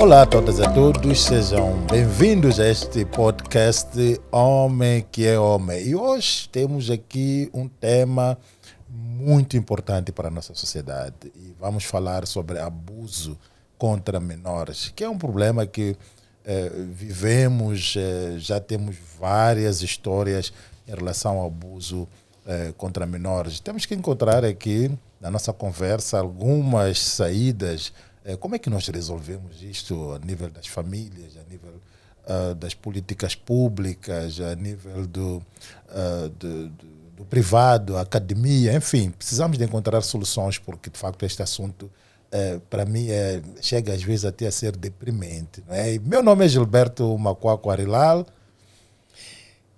Olá a todas e a todos, sejam bem-vindos a este podcast Homem que é Homem. E hoje temos aqui um tema muito importante para a nossa sociedade e vamos falar sobre abuso contra menores, que é um problema que vivemos, já temos várias histórias em relação ao abuso contra menores. Temos que encontrar aqui na nossa conversa algumas saídas. Como é que nós resolvemos isto a nível das famílias, a nível das políticas públicas, a nível do privado, academia, enfim, precisamos de encontrar soluções porque, de facto, este assunto, para mim, chega às vezes até a ser deprimente. Não é? Meu nome é Gilberto Macuaco Arilal.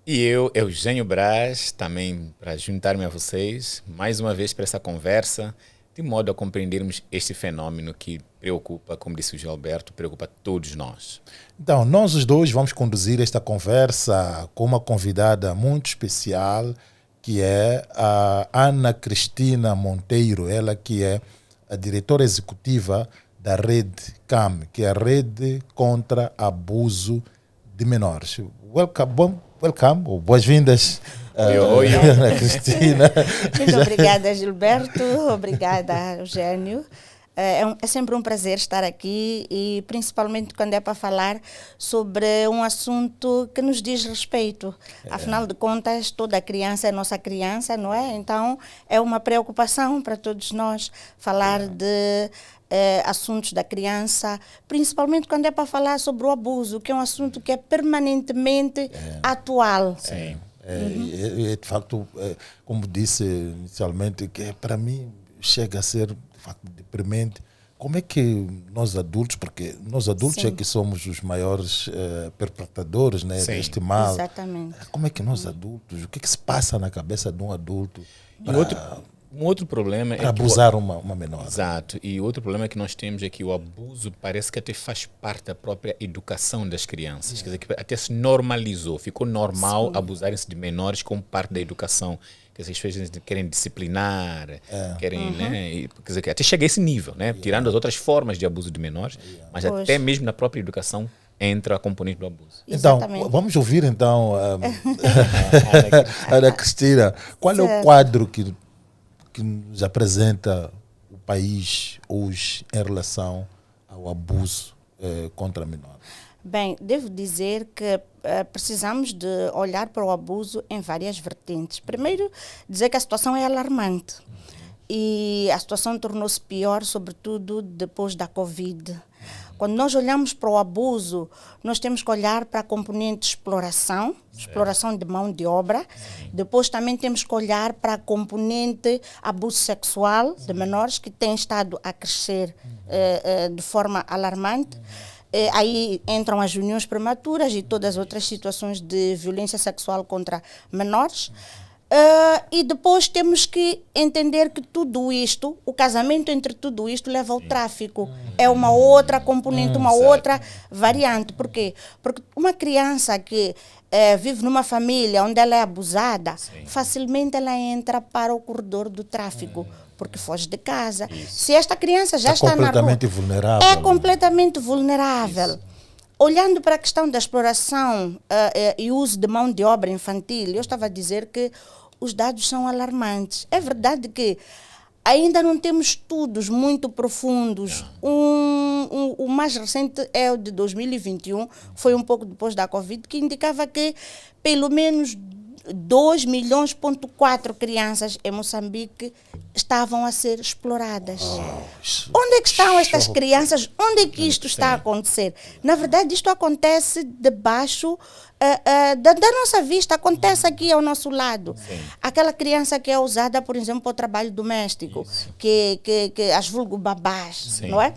E eu, Eugênio Braz, também para juntar-me a vocês, mais uma vez para essa conversa, de modo a compreendermos este fenômeno que preocupa, como disse o Gilberto, preocupa todos nós. Então, nós os dois vamos conduzir esta conversa com uma convidada muito especial, que é a Ana Cristina Monteiro, ela que é a diretora executiva da Rede CAM, que é a Rede contra Abuso de Menores. Welcome, ou boas-vindas, Ana Cristina. Muito obrigada, Gilberto. Obrigada, Eugênio. É sempre um prazer estar aqui e principalmente quando é para falar sobre um assunto que nos diz respeito. Afinal de contas, toda criança é nossa criança, não é? Então, é uma preocupação para todos nós falar de assuntos da criança, principalmente quando é para falar sobre o abuso, que é um assunto que é permanentemente atual. Sim. De facto, como disse inicialmente, que para mim chega a ser de facto deprimente. Como é que nós adultos, porque nós adultos é que somos os maiores perpetradores, né, deste mal. Exatamente. Como é que nós adultos, o que se passa na cabeça de um adulto Um outro problema para abusar uma menor? Exato. E outro problema que nós temos é que o abuso parece que até faz parte da própria educação das crianças. Quer dizer, que até se normalizou, ficou normal abusarem-se de menores como parte da educação. Quer dizer, as pessoas querem disciplinar, querem, né? E, quer dizer, até chega a esse nível, né? Tirando as outras formas de abuso de menores, mas até mesmo na própria educação entra a componente do abuso. Então, vamos ouvir então a Ana Cristina. Qual é o quadro que nos apresenta o país hoje em relação ao abuso contra menores? Bem, devo dizer que precisamos de olhar para o abuso em várias vertentes. Primeiro, dizer que a situação é alarmante e a situação tornou-se pior, sobretudo depois da Covid. Quando nós olhamos para o abuso, nós temos que olhar para a componente de exploração de mão de obra. Depois também temos que olhar para a componente abuso sexual de menores, que tem estado a crescer de forma alarmante. Aí entram as uniões prematuras e todas as outras situações de violência sexual contra menores. E depois temos que entender que tudo isto, o casamento entre tudo isto leva ao tráfico. É uma outra componente, uma outra variante. Por quê? Porque uma criança que vive numa família onde ela é abusada, facilmente ela entra para o corredor do tráfico, porque foge de casa. Se esta criança já está na rua, é completamente vulnerável. Olhando para a questão da exploração e uso de mão de obra infantil, eu estava a dizer que os dados são alarmantes. É verdade que ainda não temos estudos muito profundos. O mais recente é o de 2021, foi um pouco depois da Covid, que indicava que pelo menos 2,4 milhões crianças em Moçambique estavam a ser exploradas. Onde é que estão estas crianças? Onde é que isto está a acontecer? Na verdade, isto acontece debaixo da nossa vista, acontece aqui ao nosso lado. Aquela criança que é usada, por exemplo, para o trabalho doméstico, que as vulgo babás, não é?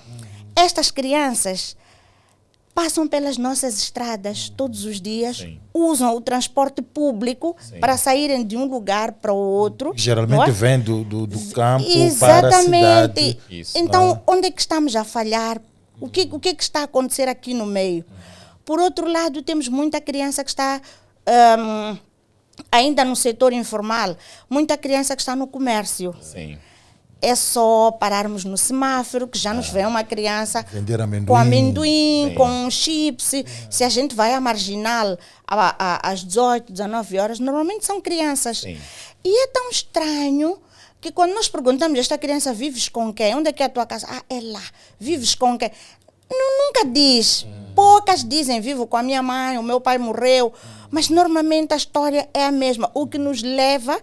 Estas crianças passam pelas nossas estradas todos os dias, usam o transporte público para saírem de um lugar para o outro. Geralmente vem do campo para a cidade. Então, onde é que estamos a falhar? O que é que está a acontecer aqui no meio? Por outro lado, temos muita criança que está ainda no setor informal, muita criança que está no comércio. é só pararmos no semáforo que já nos vê uma criança Vender amendoim. com amendoim, Sim. com chips. Se a gente vai à Marginal às 18, 19 horas, normalmente são crianças. Sim. E é tão estranho que quando nós perguntamos, esta criança vives com quem? Onde é que é a tua casa? Ah, é lá. Vives com quem? Nunca diz. Poucas dizem, vivo com a minha mãe, o meu pai morreu. Mas normalmente a história é a mesma. O que nos leva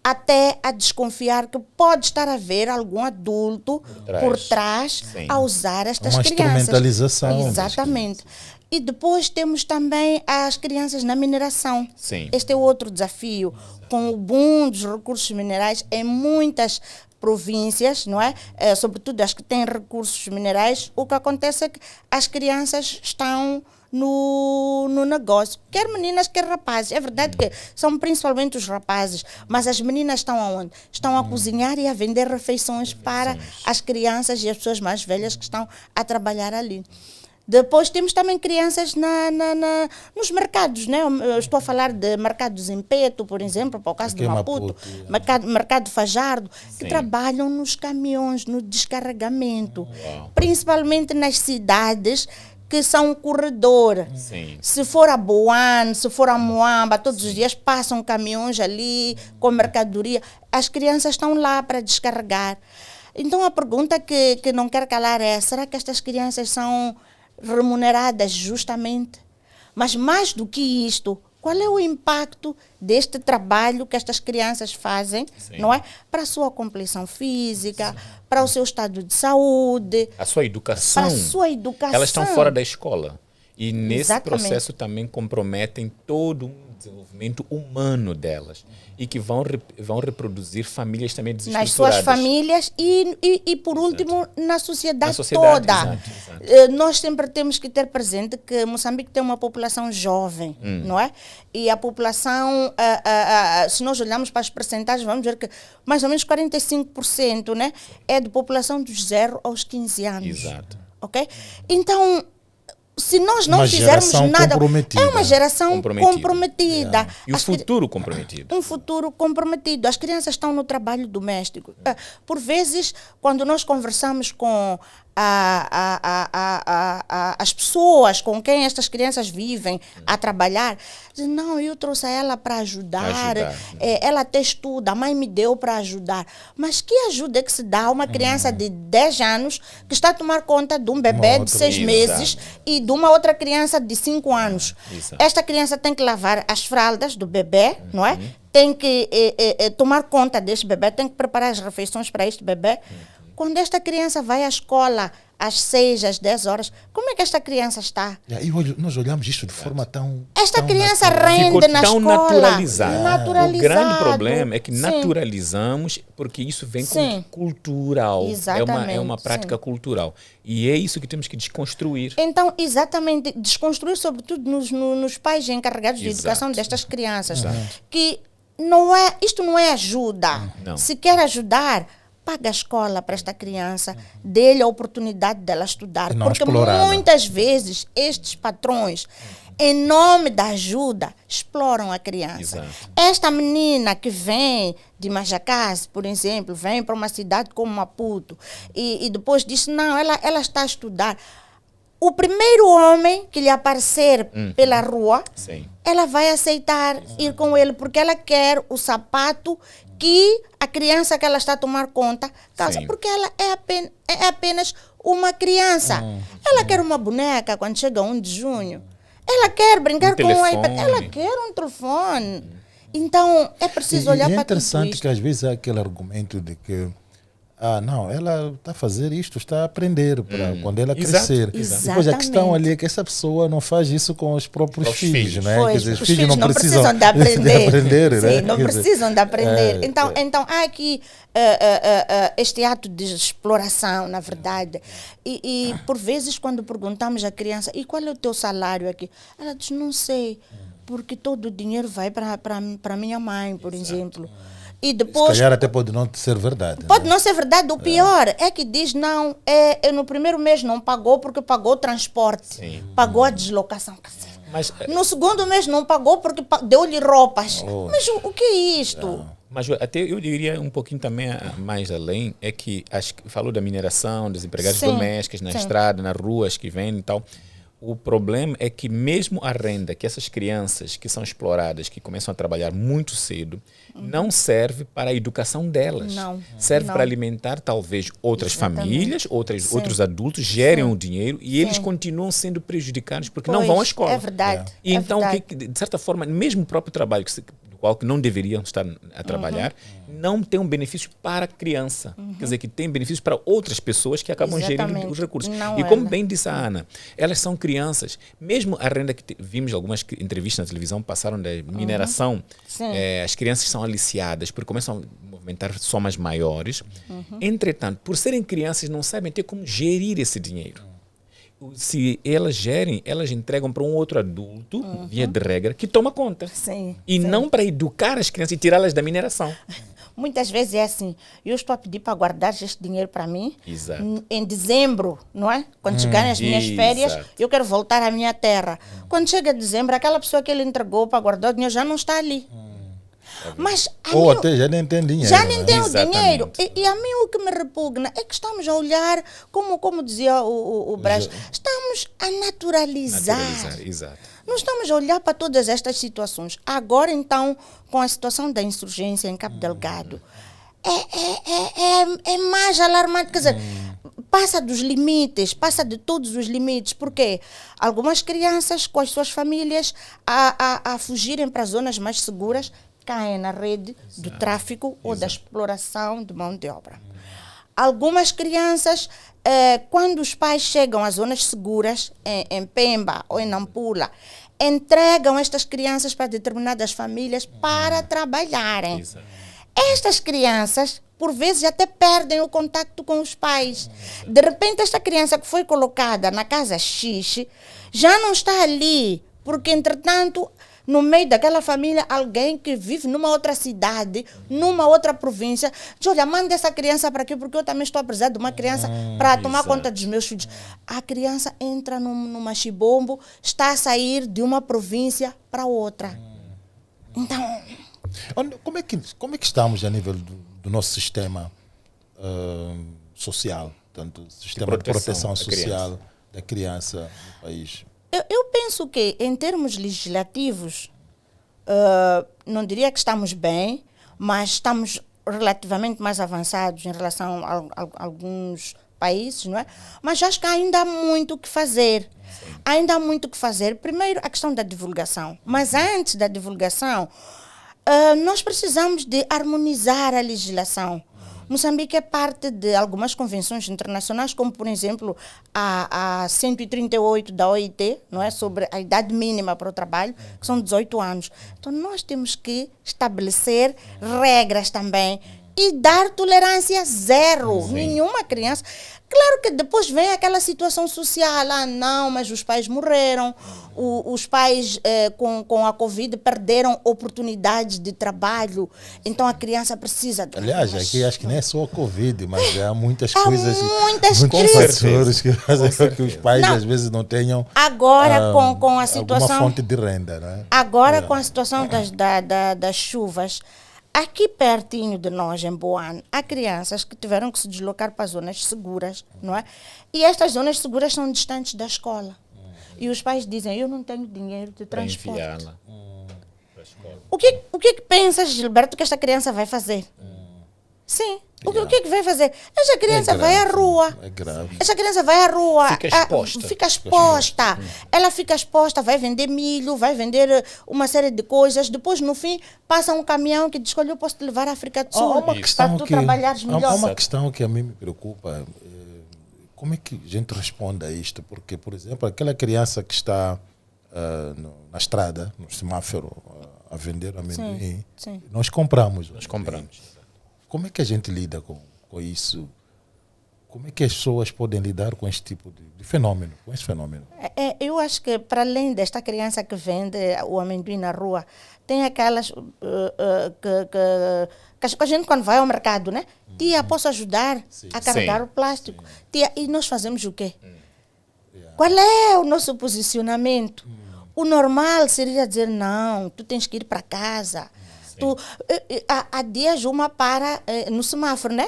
até a desconfiar que pode estar a haver algum adulto por trás Sim. a usar estas Uma crianças. instrumentalização das Exatamente. E depois temos também as crianças na mineração. Sim. Este é outro desafio. Com o boom dos recursos minerais em muitas províncias, não é? Sobretudo as que têm recursos minerais, o que acontece é que as crianças estão no negócio, quer meninas, quer rapazes. É verdade que são principalmente os rapazes, mas as meninas estão aonde? Estão a cozinhar e a vender refeições para as crianças e as pessoas mais velhas que estão a trabalhar ali. Depois temos também crianças nos mercados, né? Eu estou a falar de mercados em Peto, por exemplo, para o caso Aqui de é Maputo, Maputo, mercado Fajardo, que Sim. trabalham nos caminhões, no descarregamento, principalmente nas cidades que são um corredor. Sim. Se for a Boane, se for a Moamba, todos os dias passam caminhões ali com mercadoria. As crianças estão lá para descarregar. Então a pergunta que não quero calar é: será que estas crianças são remuneradas justamente? Mas mais do que isto, qual é o impacto deste trabalho que estas crianças fazem, não é? Para a sua compreensão física, para o seu estado de saúde, A sua educação. para a sua educação. Elas estão fora da escola. E nesse Exatamente. processo também comprometem todo um desenvolvimento humano delas. E que vão reproduzir famílias também Nas desestruturadas. suas famílias e por último, na sociedade, Na sociedade, toda. exato. Nós sempre temos que ter presente que Moçambique tem uma população jovem, não é? E a população, se nós olharmos para as percentagens, vamos ver que mais ou menos 45%, né, é de população dos 0 aos 15 anos. Exato. Ok? Então, se nós não Uma fizermos geração nada, comprometida. é uma geração comprometida. E o futuro comprometido. Um futuro comprometido. As crianças estão no trabalho doméstico. Por vezes, quando nós conversamos com as pessoas com quem estas crianças vivem a trabalhar, dizem: não, eu trouxe ela para ajudar, ela até estuda, a mãe me deu para ajudar. Mas que ajuda é que se dá a uma criança de 10 anos que está a tomar conta de um bebê de 6 meses e de uma outra criança de 5 anos? Exato. Esta criança tem que lavar as fraldas do bebê, não é? Tem que tomar conta deste bebê, tem que preparar as refeições para este bebê. Quando esta criança vai à escola às 6, às 10 horas, como é que esta criança está? E nós olhamos isto de forma tão... Esta tão criança natural. rende Ficou na tão escola. naturalizado. Naturalizado. O grande problema é que Sim. naturalizamos porque isso vem Sim. como cultural. Exatamente, É uma prática sim. cultural. E é isso que temos que desconstruir. Então, exatamente, desconstruir sobretudo nos pais encarregados de Exato. educação destas crianças. Exato. Que isto não é ajuda. Não. Se quer ajudar, paga a escola para esta criança, dê-lhe a oportunidade dela estudar. E não Porque explorá-la. muitas vezes estes patrões, em nome da ajuda, exploram a criança. Exato. Esta menina que vem de Majacás, por exemplo, vem para uma cidade como Maputo e depois diz: não, ela está a estudar. O primeiro homem que lhe aparecer pela rua, Sim. ela vai aceitar ir com ele, porque ela quer o sapato que a criança que ela está a tomar conta calça, Sim. porque ela é apenas uma criança. Ela quer uma boneca quando chega 1 de junho. Ela quer brincar com o iPad. telefone. Ela quer um telefone. Então, é preciso olhar E é para tudo interessante isto. que às vezes há aquele argumento de que não, ela está a fazer isto, está a aprender para quando ela Exato, crescer. exato. Depois a questão Exatamente. ali é que essa pessoa não faz isso com os próprios Os filhos, filhos. né? Pois, Quer dizer, os filhos não precisam de de aprender. aprender, Sim, né? não Quer dizer, precisam de aprender. Então há aqui este ato de exploração, na verdade. E por vezes, quando perguntamos à criança: e qual é o teu salário aqui? Ela diz: não sei, porque todo o dinheiro vai para minha mãe, por exemplo. E se depois calhar até pode não ser verdade. pode né? não ser verdade. O pior é que diz: não, no primeiro mês não pagou porque pagou o transporte, Sim. pagou a deslocação. Mas No segundo mês não pagou porque deu-lhe roupas. Oh. Mas o que é isto? Mas até eu diria um pouquinho também mais além, é que falou da mineração, das empregadas domésticas na estrada, nas ruas que vendem e tal. O problema é que mesmo a renda que essas crianças que são exploradas, que começam a trabalhar muito cedo, não serve para a educação delas. Não. Serve para alimentar talvez outras famílias, outros adultos, gerem o dinheiro e eles continuam sendo prejudicados porque não vão à escola. É verdade. E então, de certa forma, mesmo o próprio trabalho do qual que não deveriam estar a trabalhar, não tem um benefício para a criança. Quer dizer, que tem benefício para outras pessoas que acabam gerindo os recursos. Não e como bem disse a Ana, elas são crianças. Mesmo a renda que vimos algumas entrevistas na televisão, passaram da mineração, as crianças são aliciadas porque começam a movimentar somas maiores. Entretanto, por serem crianças, não sabem ter como gerir esse dinheiro. Se elas gerem, elas entregam para um outro adulto, via de regra, que toma conta. Não para educar as crianças e tirá-las da mineração. Muitas vezes é assim, eu estou a pedir para guardar este dinheiro para mim. Exato. Em dezembro, não é? Quando chegarem as minhas férias, eu quero voltar à minha terra. Quando chega dezembro, aquela pessoa que ele entregou para guardar o dinheiro já não está ali. Mas ou até já nem tem dinheiro. Já nem tem o dinheiro. E a mim o que me repugna é que estamos a olhar, como dizia o Brás, estamos a naturalizar. Exato. Nós estamos a olhar para todas estas situações. Agora, então, com a situação da insurgência em Cabo Delgado, é mais alarmante. Quer dizer, passa dos limites, passa de todos os limites, porque algumas crianças com as suas famílias a fugirem para zonas mais seguras caem na rede do tráfico ou da exploração de mão de obra. Algumas crianças, quando os pais chegam às zonas seguras, em Pemba ou em Nampula, entregam estas crianças para determinadas famílias para trabalharem. Estas crianças, por vezes, até perdem o contacto com os pais. De repente, esta criança que foi colocada na casa X já não está ali, porque, entretanto, no meio daquela família, alguém que vive numa outra cidade, numa outra província, diz, olha, manda essa criança para aqui, porque eu também estou a precisar de uma criança para tomar conta dos meus filhos. A criança entra num machibombo, está a sair de uma província para outra. Então... Como é que estamos a nível do nosso sistema social, tanto o sistema de proteção social da criança no país? Eu penso que, em termos legislativos, não diria que estamos bem, mas estamos relativamente mais avançados em relação a alguns países, não é? Mas acho que ainda há muito o que fazer. Ainda há muito o que fazer. Primeiro, a questão da divulgação. Mas antes da divulgação, nós precisamos de harmonizar a legislação. Moçambique é parte de algumas convenções internacionais, como, por exemplo, a 138 da OIT, não é? Sobre a idade mínima para o trabalho, que são 18 anos. Então, nós temos que estabelecer regras também e dar tolerância zero. Nenhuma criança... Claro que depois vem aquela situação social, não, mas os pais morreram, os pais com a Covid perderam oportunidades de trabalho, então a criança precisa de... Aliás, aqui acho que nem é só a Covid, mas há muitas coisas, muitos fatores que fazem com que os pais às vezes não tenham agora com a situação, alguma fonte de renda. Né? Agora com a situação das chuvas, aqui pertinho de nós, em Boane, há crianças que tiveram que se deslocar para zonas seguras, não é? E estas zonas seguras são distantes da escola. E os pais dizem, eu não tenho dinheiro de transporte. O que pensas, Gilberto, que esta criança vai fazer? Sim. O que é que vai fazer? Essa criança vai à rua. É grave. Essa criança vai à rua. Fica exposta. Ela fica exposta, vai vender milho, vai vender uma série de coisas. Depois, no fim, passa um caminhão que diz, olha, eu posso te levar à África do Sul para tu trabalhares melhor. Há uma questão que a mim me preocupa. Como é que a gente responde a isto? Porque, por exemplo, aquela criança que está na estrada, no semáforo, a vender amendoim, nós compramos. Como é que a gente lida com isso? Como é que as pessoas podem lidar com este tipo de fenômeno, com esse fenômeno? Eu acho que, para além desta criança que vende o amendoim na rua, tem aquelas que a gente, quando vai ao mercado, né? Tia, posso ajudar a carregar o plástico? Tia, e nós fazemos o quê? Qual é o nosso posicionamento? O normal seria dizer, não, tu tens que ir para casa. Há dias uma para no semáforo, né?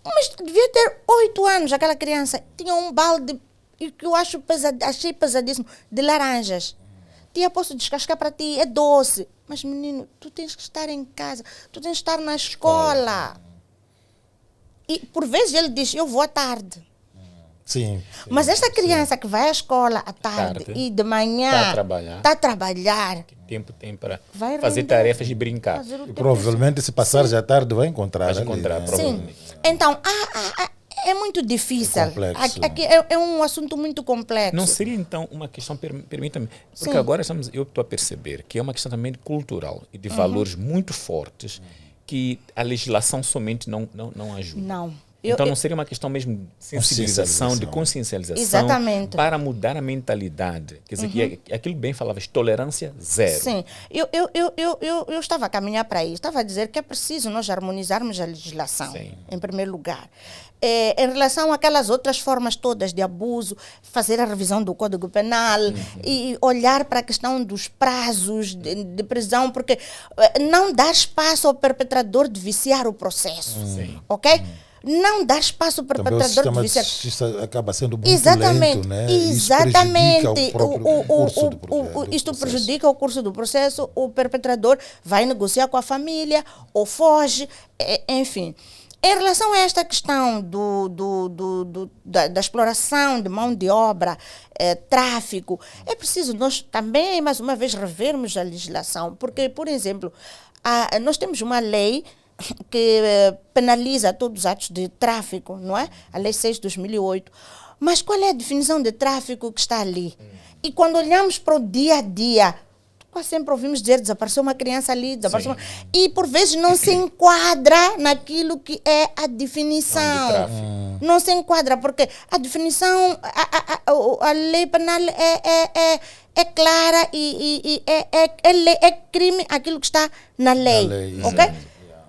Mas devia ter 8 anos, aquela criança. Tinha um balde, que eu achei pesadíssimo, de laranjas. Tia, posso descascar para ti? É doce. Mas, menino, tu tens que estar em casa, tu tens que estar na escola. E, por vezes, ele diz, eu vou à tarde. Sim. Mas esta criança que vai à escola à tarde e de manhã está a trabalhar. Que tempo tem para Vai fazer render, tarefas e brincar? fazer o E tempo. provavelmente, se passar já tarde, vai encontrar. Vais ali, encontrar, né? provavelmente. Sim. Então, é muito difícil. É complexo. Aqui é um assunto muito complexo. Não seria então uma questão, permita-me, porque Sim. agora eu estou a perceber que é uma questão também cultural e de valores muito fortes que a legislação somente não ajuda. Não. Então não seria uma questão mesmo de sensibilização, de consciencialização, Exatamente. para mudar a mentalidade. Quer dizer, que aquilo bem falavas, tolerância zero. Sim, eu estava a caminhar para isso, estava a dizer que é preciso nós harmonizarmos a legislação, Sim. em primeiro lugar. Em relação àquelas outras formas todas de abuso, fazer a revisão do Código Penal e olhar para a questão dos prazos de prisão, porque não dá espaço ao perpetrador de viciar o processo, Sim. ok? Não dá espaço ao Também o perpetrador de sistema viciar. justiça acaba sendo muito Exatamente, lento, né? exatamente. Isso prejudica o próprio curso do processo. Isto prejudica o curso do processo, o perpetrador vai negociar com a família ou foge, enfim. Em relação a esta questão da exploração de mão de obra, tráfico, é preciso nós também, mais uma vez, revermos a legislação, porque, por exemplo, nós temos uma lei que penaliza todos os atos de tráfico, não é? A Lei 6 de 2008. Mas qual é a definição de tráfico que está ali? E quando olhamos para o dia a dia, quase sempre ouvimos dizer desapareceu uma criança ali, desapareceu e por vezes não se enquadra naquilo que é a definição. Não se enquadra, porque a definição, a lei penal é clara e é crime aquilo que está na lei. Ok?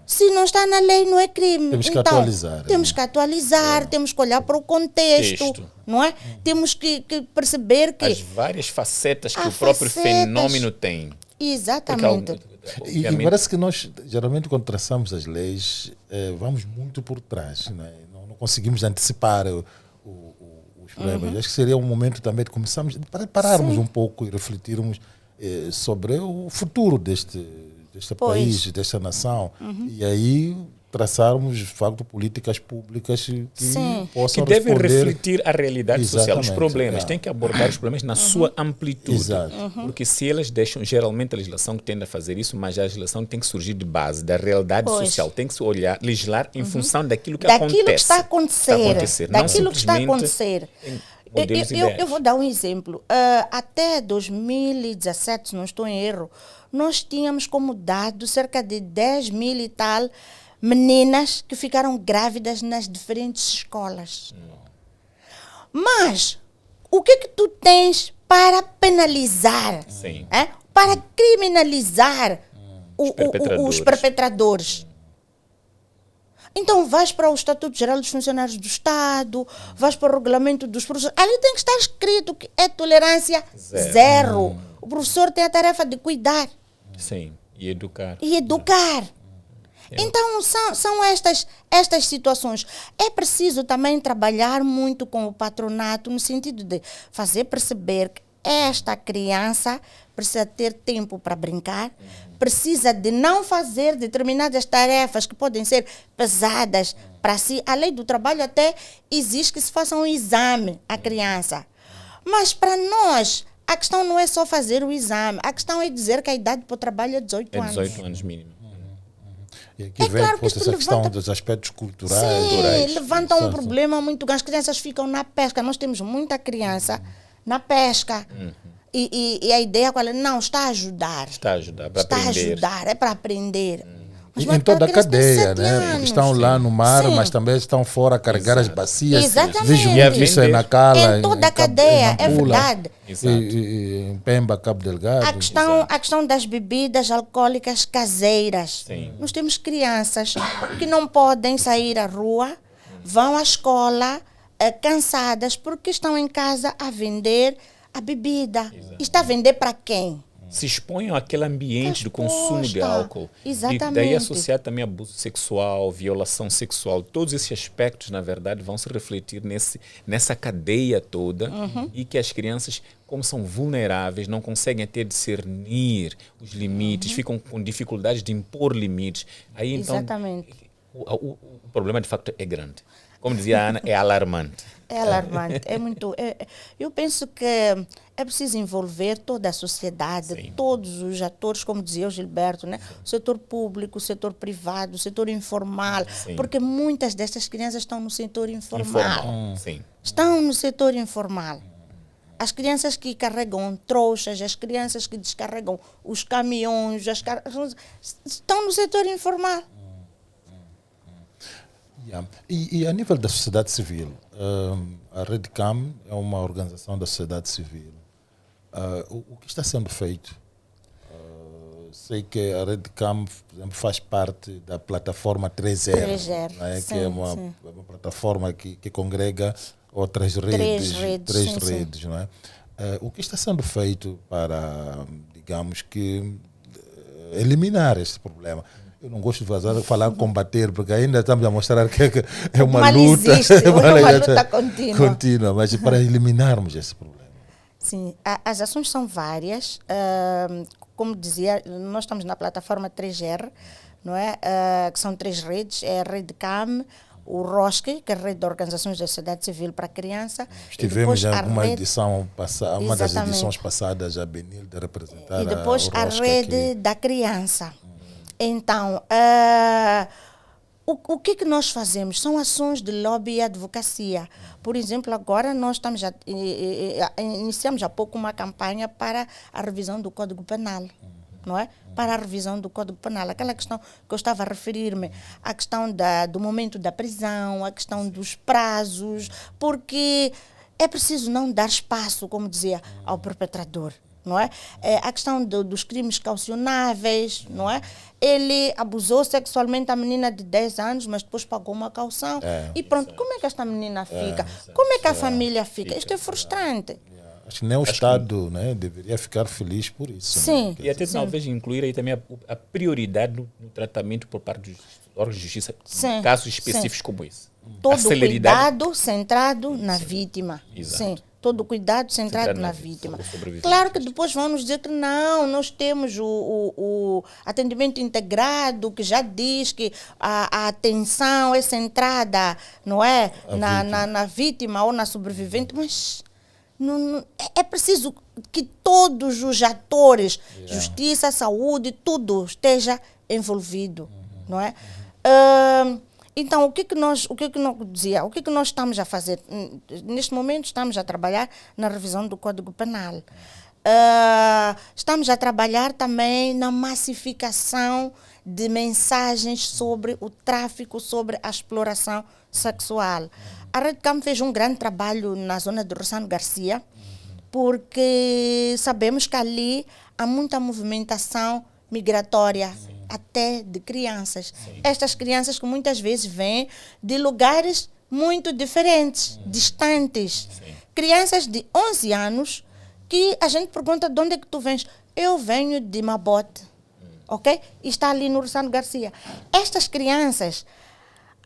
Se não está na lei, não é crime. Temos que atualizar. Temos que atualizar, temos que olhar para o contexto, não é? Temos que perceber que... As várias facetas que o próprio fenômeno tem. Exatamente. E parece que nós, geralmente, quando traçamos as leis, vamos muito por trás. Né? Não conseguimos antecipar os problemas. Acho que seria um momento também de começarmos, para pararmos um pouco e refletirmos sobre o futuro deste país, desta nação, e aí traçarmos, de facto, políticas públicas que possam que devem responder... refletir a realidade social, os problemas. É. Tem que abordar os problemas na sua amplitude. Exato. Porque se elas deixam, geralmente a legislação tende a fazer isso, mas a legislação tem que surgir de base, da realidade social. Tem que se olhar, legislar em função daquilo que acontece. Daquilo que está a acontecer. Daquilo que está a acontecer. Eu vou dar um exemplo. Até 2017, se não estou em erro, nós tínhamos como dado cerca de 10 mil e tal meninas que ficaram grávidas nas diferentes escolas. Mas o que tu tens para penalizar, para criminalizar os perpetradores? Então, vais para o Estatuto Geral dos Funcionários do Estado, vais para o Regulamento dos Professores. Ali tem que estar escrito que é tolerância zero. O professor tem a tarefa de cuidar. Sim, e educar. Então, são estas situações. É preciso também trabalhar muito com o patronato, no sentido de fazer perceber que esta criança precisa ter tempo para brincar, precisa de não fazer determinadas tarefas que podem ser pesadas para si. A lei do trabalho até exige que se faça um exame à criança. Mas para nós, a questão não é só fazer o exame, a questão é dizer que a idade para o trabalho é 18 anos. É 18 anos mínimo. E aqui vem claro que essa questão dos aspectos culturais. Sim, levanta um problema muito grande. As crianças ficam na pesca. Nós temos muita criança na pesca. E a ideia qual é? Não, está a ajudar. Está a ajudar, para está aprender. A ajudar, é para aprender. E em toda a cadeia, né? Anos. Porque estão lá no mar, mas também estão fora a carregar as bacias. Exatamente. Vejo muito isso aí na Cala. Em toda a cadeia, é verdade. E em Pemba, Cabo Delgado. A questão das bebidas alcoólicas caseiras. Sim. Nós temos crianças que não podem sair à rua, vão à escola cansadas porque estão em casa a vender a bebida. Exato. Está a vender para quem? se exponham àquele ambiente do consumo de Exposta. álcool. Exatamente. E daí associar também abuso sexual, violação sexual, todos esses aspectos, na verdade, vão se refletir nessa cadeia toda e que as crianças, como são vulneráveis, não conseguem até discernir os limites, ficam com dificuldades de impor limites. Aí, então, Exatamente. o problema, de facto, é grande. Como dizia a Ana, é alarmante. É alarmante, é muito. Eu penso que é preciso envolver toda a sociedade, Sim. todos os atores, como dizia o Gilberto, né? O setor público, o setor privado, o setor informal, Sim. porque muitas destas crianças estão no setor informal. Sim. Estão no setor informal. As crianças que carregam trouxas, as crianças que descarregam os caminhões, estão no setor informal. Yeah. E a nível da sociedade civil, a Redcam é uma organização da sociedade civil. O que está sendo feito? Sei que a Redcam, por exemplo, faz parte da plataforma 3R, 3R, né, sim, que é uma plataforma que congrega outras redes, três sim, redes, não é? O que está sendo feito para, digamos que, eliminar este problema? Eu não gosto de falar combater, porque ainda estamos a mostrar que é uma Mal luta. existe, uma luta contínua. Mas para eliminarmos esse problema. Sim, as ações são várias. Como dizia, nós estamos na plataforma 3R, não é? Que são 3 redes, é a Redcam, o ROSC, que é a Rede de Organizações da Sociedade Civil para a Criança. Estivemos em uma edição passada, uma das edições passadas, a Benilde representar e depois a Rede da Criança. Então, o que nós fazemos? São ações de lobby e advocacia. Por exemplo, agora nós iniciamos há pouco uma campanha para a revisão do Código Penal. Não é? Para a revisão do Código Penal. Aquela questão que eu estava a referir-me, a questão do momento da prisão, a questão dos prazos, porque é preciso não dar espaço, como dizia, ao perpetrador. Não é? A questão dos crimes caucionáveis, não é? Ele abusou sexualmente a menina de 10 anos, mas depois pagou uma caução. E pronto, como é que esta menina fica? Como é que a família fica? Isto é frustrante. Acho que nem o Estado, né, deveria ficar feliz por isso. Sim. Né? E até talvez incluir aí também a prioridade no tratamento por parte dos órgãos de justiça em casos específicos como esse. Todo cuidado centrado na vítima. Exato. Sim. Todo o cuidado centrado na vítima. Claro que depois vão nos dizer que não, nós temos o atendimento integrado, que já diz que a atenção é centrada, não é? Na vítima ou na sobrevivente, mas é preciso que todos os atores, justiça, saúde, tudo esteja envolvido, não é? Então, o que nós estamos a fazer? Neste momento, estamos a trabalhar na revisão do Código Penal. Estamos a trabalhar também na massificação de mensagens sobre o tráfico, sobre a exploração sexual. A Redcam fez um grande trabalho na zona de Rossano Garcia, porque sabemos que ali há muita movimentação migratória, até de crianças. Estas crianças que muitas vezes vêm de lugares muito diferentes, distantes. Crianças de 11 anos que a gente pergunta de onde é que tu vens. Eu venho de Mabote, ok? E está ali no Rossano Garcia. Estas crianças,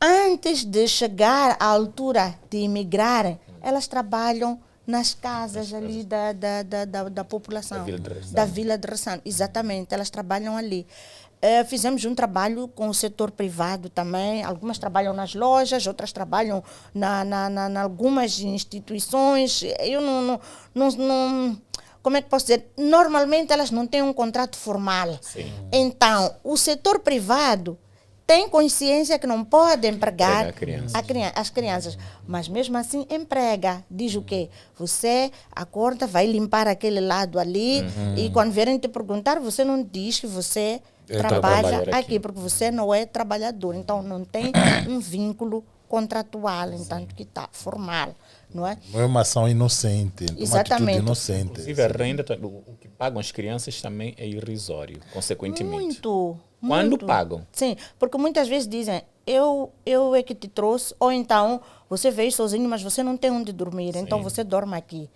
antes de chegar à altura de imigrarem, elas trabalham nas casas ali da população, da Vila de Rossano. Exatamente, elas trabalham ali. Fizemos um trabalho com o setor privado também. Algumas trabalham nas lojas, outras trabalham na algumas instituições. Eu não como é que posso dizer? Normalmente elas não têm um contrato formal. Sim. Então, o setor privado tem consciência que não pode empregar as crianças, mas mesmo assim emprega. Diz o quê? Você acorda, vai limpar aquele lado ali e quando vierem te perguntar, você não diz que você trabalha aqui, porque você não é trabalhador. Então, não tem um vínculo contratual, entanto que está formal. Não é? Não é uma ação inocente, uma atitude inocente. Inclusive, a renda, o que pagam as crianças também é irrisório, consequentemente. Muito. Quando pagam? Sim, porque muitas vezes dizem, eu é que te trouxe, ou então você veio sozinho, mas você não tem onde dormir, então você dorme aqui.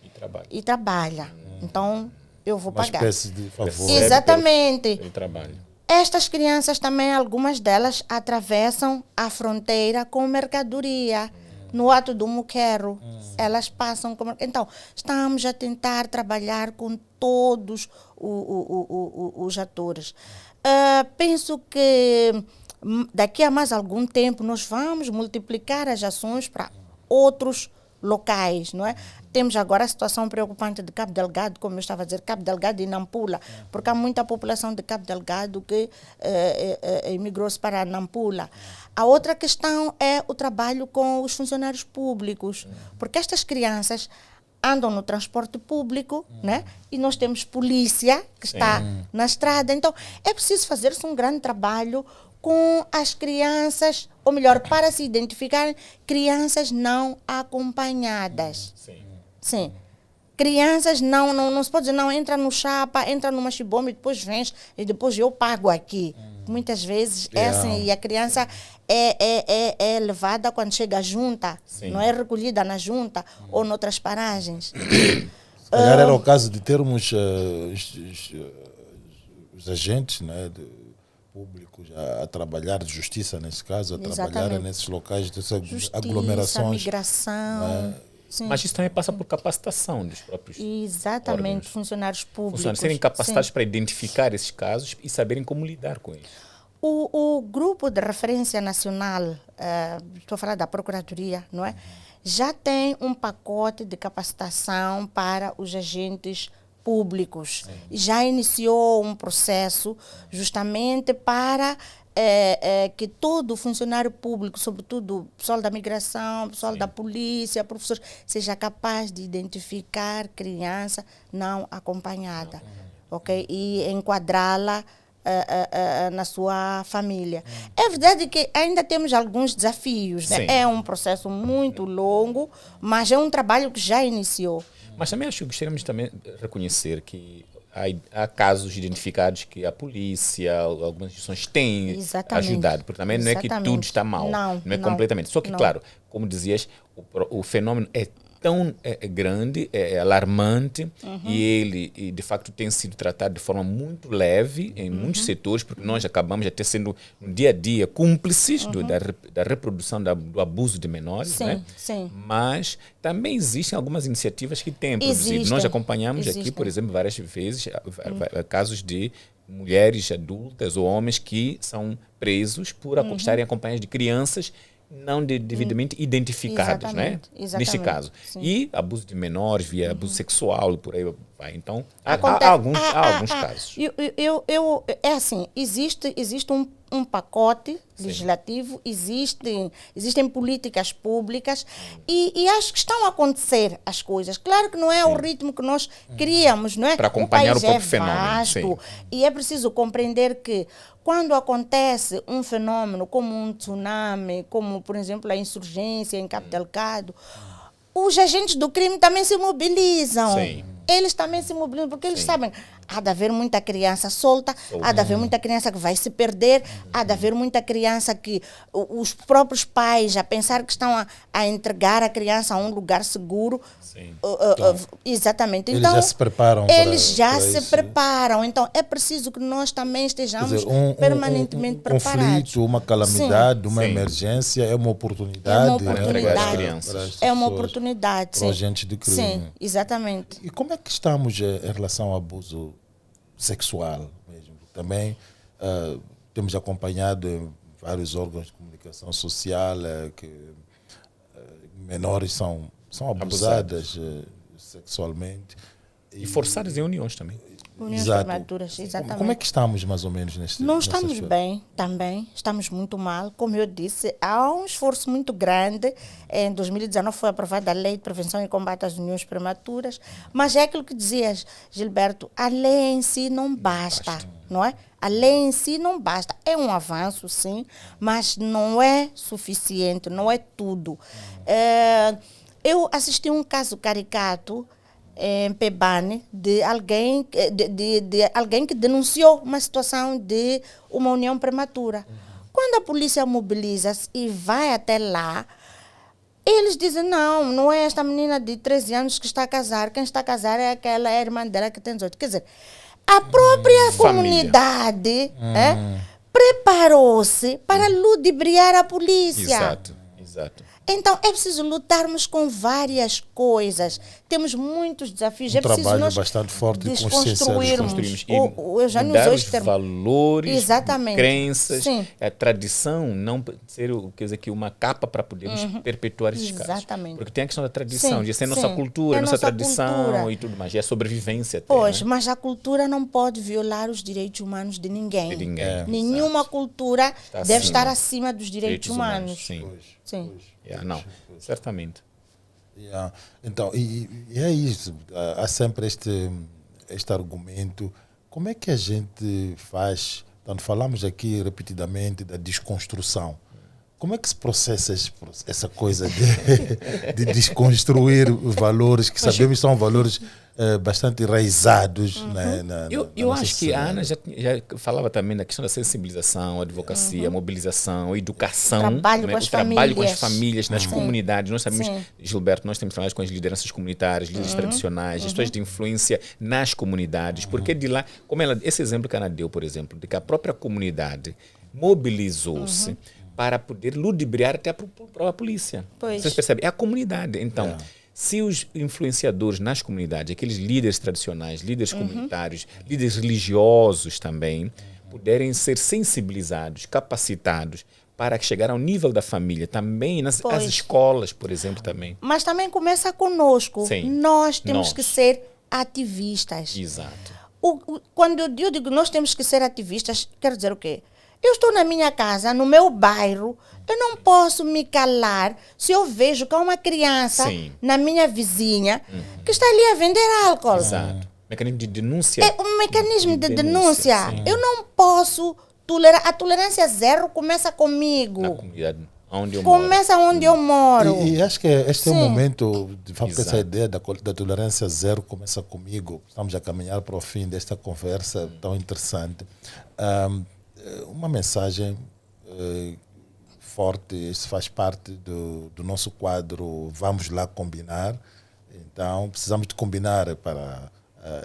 E trabalha. Então, eu vou Uma pagar. espécie de favor. Exatamente. Pelo trabalho. Estas crianças também, algumas delas atravessam a fronteira com mercadoria. No ato do muquero, elas passam com... Então, estamos a tentar trabalhar com todos os atores. Penso que daqui a mais algum tempo nós vamos multiplicar as ações para outros locais, não é? Temos agora a situação preocupante de Cabo Delgado, como eu estava a dizer, Cabo Delgado e Nampula, porque há muita população de Cabo Delgado que emigrou-se para Nampula. A outra questão é o trabalho com os funcionários públicos, porque estas crianças andam no transporte público, né? E nós temos polícia que está na estrada. Então, é preciso fazer-se um grande trabalho com as crianças, ou melhor, para se identificarem crianças não acompanhadas. Sim. Crianças não se pode dizer, não, entra no chapa, entra no machibombe, depois vens e depois eu pago aqui. Muitas vezes é assim, e a criança é levada quando chega à junta, não é recolhida na junta ou noutras paragens. Se calhar era o caso de termos os agentes, né, públicos a trabalhar, de justiça nesse caso, a trabalhar nesses locais, dessas aglomerações. Migração. Né? Sim. Mas isso também passa por capacitação dos próprios órgãos. Funcionários públicos. Funcionários serem capacitados para identificar esses casos e saberem como lidar com eles. O grupo de referência nacional, estou a falar da Procuradoria, não é? Já tem um pacote de capacitação para os agentes públicos. Já iniciou um processo justamente para que todo funcionário público, sobretudo o pessoal da migração, o pessoal da polícia, professores, seja capaz de identificar criança não acompanhada, ok? E enquadrá-la na sua família. É verdade que ainda temos alguns desafios, né? É um processo muito longo, mas é um trabalho que já iniciou. Mas também acho que gostaríamos também de reconhecer que há casos identificados que a polícia, algumas instituições têm ajudado, porque também não é que tudo está mal, não é completamente. Só que, claro, como dizias, o fenômeno é tão grande, é alarmante, e ele, de facto, tem sido tratado de forma muito leve em muitos setores, porque nós acabamos até sendo, no dia a dia, cúmplices da reprodução do abuso de menores, né? Mas também existem algumas iniciativas que têm produzido. Nós acompanhamos aqui, por exemplo, várias vezes, casos de mulheres adultas ou homens que são presos por estarem acompanhados de crianças não devidamente identificados, né? Neste caso. E abuso de menores, via abuso sexual, por aí vai. Então, há alguns casos. É assim, existe um pacote legislativo, existem políticas públicas e acho que estão a acontecer as coisas. Claro que não é o ritmo que nós queríamos, não é? Para acompanhar o próprio fenômeno. Vasto, e é preciso compreender que quando acontece um fenômeno como um tsunami, como, por exemplo, a insurgência em Cabo Delgado, os agentes do crime também se mobilizam. Eles também se mobilizam, porque eles sabem, há de haver muita criança solta, há de haver muita criança que vai se perder, há de haver muita criança que os próprios pais, a pensar que estão a entregar a criança a um lugar seguro. Exatamente. Então, eles já se preparam. Preparam. Então, é preciso que nós também estejamos permanentemente preparados. Um conflito, uma calamidade, uma emergência é uma oportunidade. É uma oportunidade. Para os agentes de crime. Sim, exatamente. E como é que estamos em relação ao abuso sexual mesmo? Também temos acompanhado em vários órgãos de comunicação social que menores são abusadas sexualmente. E forçadas em uniões também. Uniões prematuras, exatamente. Como é que estamos mais ou menos neste Nós estamos bem também, estamos muito mal. Como eu disse, há um esforço muito grande. Em 2019 foi aprovada a Lei de Prevenção e Combate às Uniões Prematuras, mas é aquilo que dizias, Gilberto, a lei em si não basta, não é? A lei em si não basta. É um avanço, sim, mas não é suficiente, não é tudo. Eu assisti um caso caricato em Pebane de alguém que denunciou uma situação de uma união prematura. Quando a polícia mobiliza-se e vai até lá, Eles dizem, não é esta menina de 13 anos que está a casar. Quem está a casar é aquela irmã dela que tem 18. Quer dizer, a própria comunidade preparou-se para ludibriar a polícia. Exato. Então, é preciso lutarmos com várias coisas. Temos muitos desafios. Um é preciso trabalho nós bastante forte de Desconstruirmos o Eugênio mudar usou os este termo. valores, Exatamente. crenças, Sim. a tradição, não ser quer dizer, que uma capa para podermos perpetuar esses casos. Exatamente. Porque tem a questão da tradição, Sim, de ser nossa sim. cultura, É nossa nossa tradição cultura. e tudo mais. E a sobrevivência até, Pois, né? mas a cultura não pode violar os direitos humanos de ninguém. De ninguém. Nenhuma Exato. cultura Está deve acima. estar acima dos direitos humanos. Sim. Sim. Não, certamente. Yeah. Então, e é isso. Há sempre este argumento. Como é que a gente faz? Então, falamos aqui repetidamente da desconstrução. Como é que se processa essa coisa de desconstruir os valores que sabemos são valores bastante enraizados, né, Eu nossa acho que a sociedade? Ana já falava também da questão da sensibilização, advocacia, mobilização, educação, Trabalho né? com as O trabalho com as famílias. famílias, nas comunidades. Nós sabemos, Sim. Gilberto, nós temos trabalhado com as lideranças comunitárias, líderes tradicionais, gestores de influência nas comunidades, porque de lá, como esse exemplo que a Ana deu, por exemplo, de que a própria comunidade mobilizou-se para poder ludibriar até a própria polícia. Pois. Vocês percebem? É a comunidade. Então, se os influenciadores nas comunidades, aqueles líderes tradicionais, líderes comunitários, líderes religiosos também, puderem ser sensibilizados, capacitados para chegar ao nível da família, também nas as escolas, por exemplo, também. Mas também começa conosco. Sim. Nós temos que ser ativistas. Exato. Quando eu digo nós temos que ser ativistas, quero dizer o quê? Eu estou na minha casa, no meu bairro, eu não posso me calar se eu vejo que há uma criança na minha vizinha que está ali a vender álcool. Exato. Mecanismo de denúncia. É um mecanismo de denúncia. Sim. Eu não posso tolerar. A tolerância zero começa comigo. Na comunidade onde eu moro. Começa onde eu moro. E acho que este é o Sim. momento, de fato, Exato. essa ideia da tolerância zero começa comigo. Estamos a caminhar para o fim desta conversa tão interessante. Uma mensagem forte, isso faz parte do nosso quadro Vamos Lá Combinar. Então, precisamos de combinar para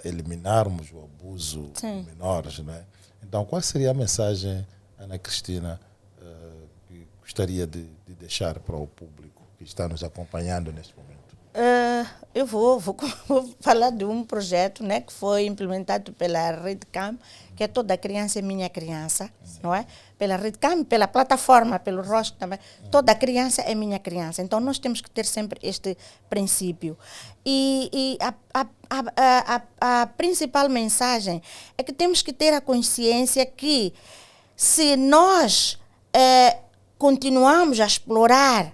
eliminarmos o abuso de menores. Né? Então, qual seria a mensagem, Ana Cristina, que gostaria de deixar para o público que está nos acompanhando neste momento? Eu vou falar de um projeto, né, que foi implementado pela RedCam, que é Toda Criança é Minha Criança, não é? Pela RedCam, pela plataforma, pelo ROSC também. Toda criança é minha criança. Então, nós temos que ter sempre este princípio. E a principal mensagem é que temos que ter a consciência que se nós continuamos a explorar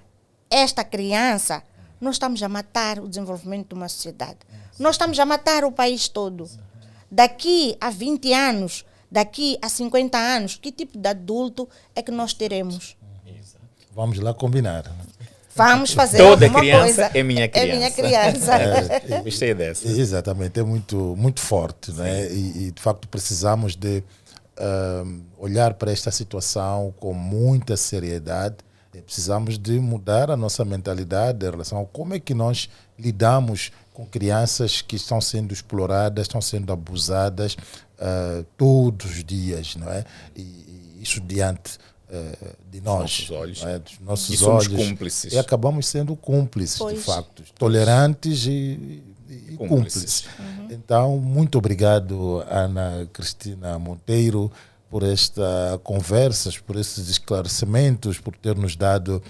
esta criança, nós estamos a matar o desenvolvimento de uma sociedade. Nós estamos a matar o país todo. Daqui a 20 anos, daqui a 50 anos, que tipo de adulto é que nós teremos? Vamos lá combinar. Vamos fazer Toda alguma criança coisa. é minha criança. É minha criança. Gostei dessa. Exatamente, é muito forte. Né? E, de facto, precisamos de olhar para esta situação com muita seriedade. Precisamos de mudar a nossa mentalidade em relação a como é que nós lidamos com crianças que estão sendo exploradas, estão sendo abusadas todos os dias, não é? E isso diante de nós, nossos olhos. não é? Dos nossos E somos olhos. cúmplices. E acabamos sendo cúmplices, de facto. Tolerantes e cúmplices. Então, muito obrigado, Ana Cristina Monteiro, por esta conversa, por esses esclarecimentos, por ter nos dado,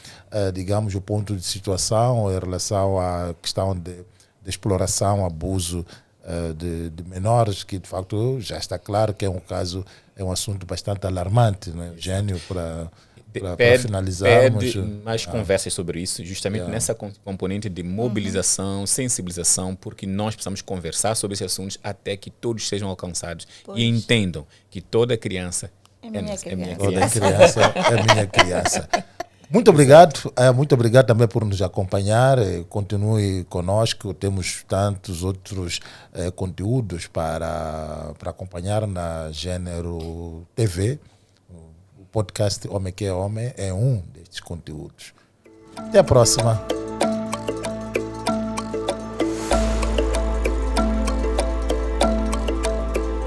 digamos, o ponto de situação em relação à questão de exploração, abuso de menores, que de facto já está claro que é um caso, é um assunto bastante alarmante, né, Eugênio, para finalizarmos. Pede mais conversas sobre isso, justamente nessa componente de mobilização, sensibilização, porque nós precisamos conversar sobre esses assuntos até que todos sejam alcançados e entendam que toda criança é minha criança. Toda criança é minha criança. Muito obrigado também por nos acompanhar. Continue conosco, temos tantos outros conteúdos para acompanhar na Gênero TV. O podcast Homem que é Homem é um destes conteúdos. Até a próxima.